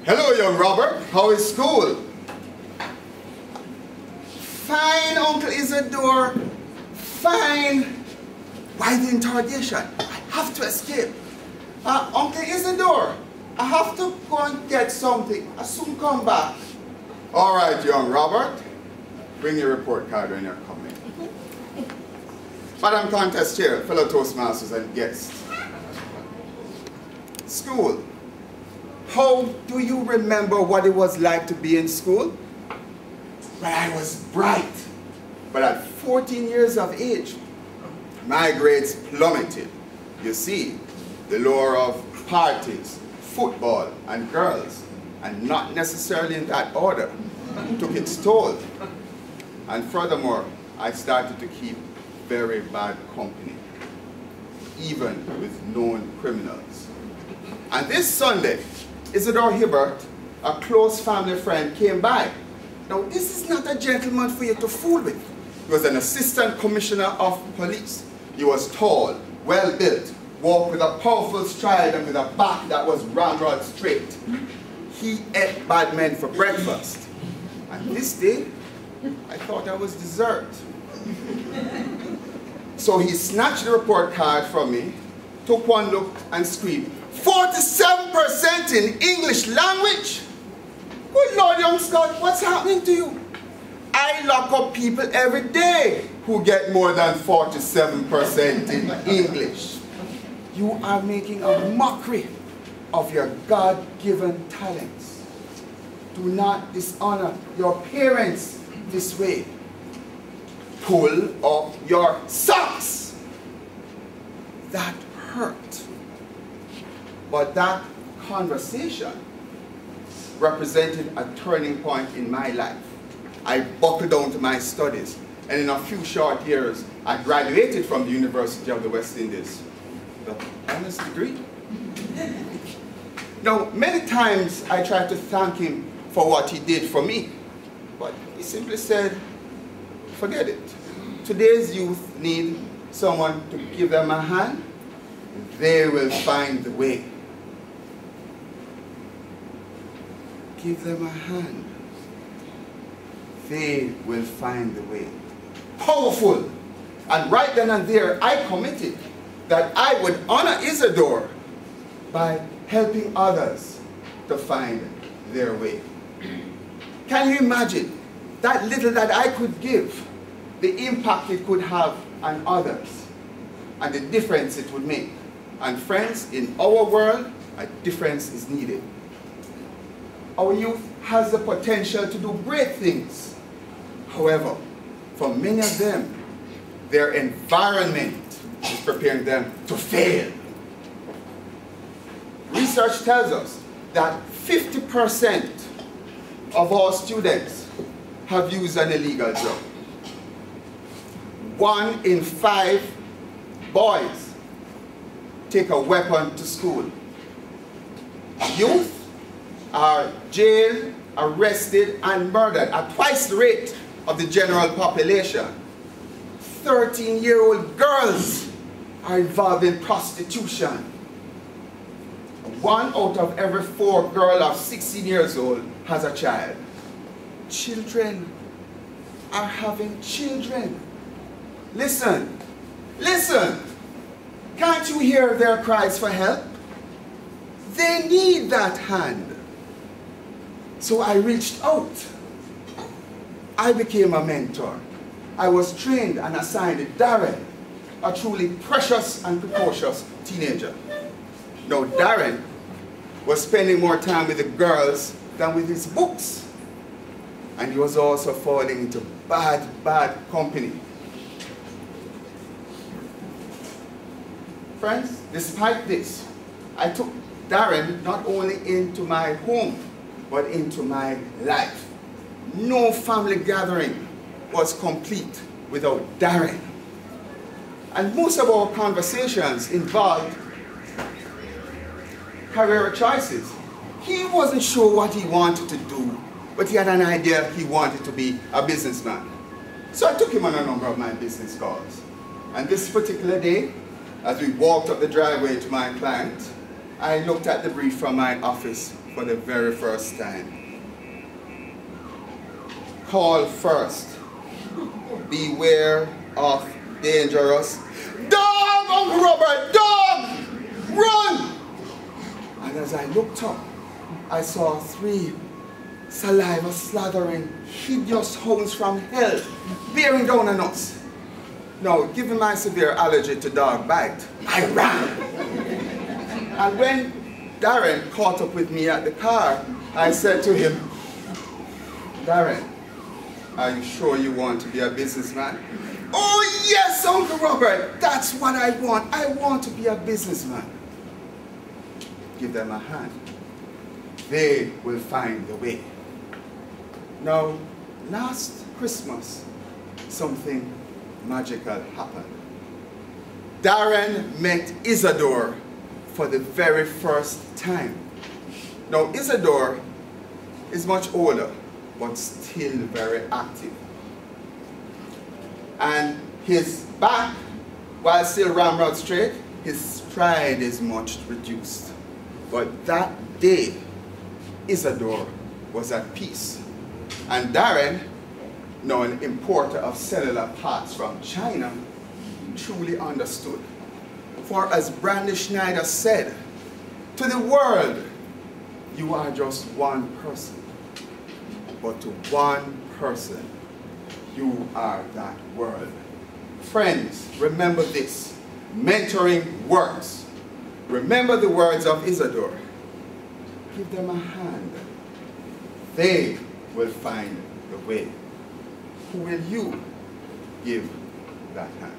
Hello, young Robert. How is school? Fine, Uncle Isidore. Fine. Why the interrogation? I have to escape. Uncle Isidore, I have to go and get something. I'll soon come back. All right, young Robert. Bring your report card when you're coming. Madam Contest Chair, fellow Toastmasters and guests. School. How do you remember what it was like to be in school? Well, I was bright. But at 14 years of age, my grades plummeted. You see, the lure of parties, football, and girls, and not necessarily in that order, took its toll. And furthermore, I started to keep very bad company, even with known criminals. And this Sunday, Isidore Hibbert, a close family friend, came by. Now, this is not a gentleman for you to fool with. He was an assistant commissioner of police. He was tall, well-built, walked with a powerful stride and with a back that was ramrod straight. He ate bad men for breakfast. And this day, I thought I was dessert. So he snatched the report card from me, took one look and screamed, 47% in English language? Good Lord, young Scott, what's happening to you? I lock up people every day who get more than 47% in English. You are making a mockery of your God-given talents. Do not dishonor your parents this way. Pull up your socks. That hurt. But that conversation represented a turning point in my life. I buckled down to my studies, and in a few short years, I graduated from the University of the West Indies. The honors degree. Now, many times I tried to thank him for what he did for me, but he simply said, forget it. Today's youth need someone to give them a hand. They will find the way. Give them a hand. They will find the way. Powerful. And right then and there, I committed that I would honor Isidore by helping others to find their way. Can you imagine that little that I could give, the impact it could have on others, and the difference it would make? And friends, in our world, a difference is needed. Our youth has the potential to do great things. However, for many of them, their environment is preparing them to fail. Research tells us that 50% of all students have used an illegal drug. 1 in 5 boys take a weapon to school. Youth are jailed, arrested, and murdered at twice the rate of the general population. 13-year-old girls are involved in prostitution. 1 out of every 4 girls of 16 years old has a child. Children are having children. Listen, listen. Can't you hear their cries for help? They need that hand. So I reached out. I became a mentor. I was trained and assigned Darren, a truly precious and precocious teenager. Now Darren was spending more time with the girls than with his books. And he was also falling into bad company. Friends, despite this, I took Darren not only into my home, but into my life. No family gathering was complete without Darren. And most of our conversations involved career choices. He wasn't sure what he wanted to do, but he had an idea he wanted to be a businessman. So I took him on a number of my business calls. And this particular day, as we walked up the driveway to my client, I looked at the brief from my office for the very first time. Call first. Beware of dangerous. Dog, Uncle Robert, dog! Run! And as I looked up, I saw 3 saliva slathering, hideous hounds from hell bearing down on us. Now, given my severe allergy to dog bite, I ran. And when Darren caught up with me at the car, I said to him, Darren, are you sure you want to be a businessman? Oh yes, Uncle Robert, that's what I want. I want to be a businessman. Give them a hand. They will find the way. Now, last Christmas, something magical happened. Darren met Isadore for the very first time. Now, Isadore is much older, but still very active. And his back, while still ramrod straight, his stride is much reduced. But that day, Isadore was at peace. And Darren, now an importer of cellular parts from China, truly understood. For as Brandy Schneider said, to the world, you are just one person. But to one person, you are that world. Friends, remember this. Mentoring works. Remember the words of Isadore. Give them a hand. They will find the way. Who will you give that hand?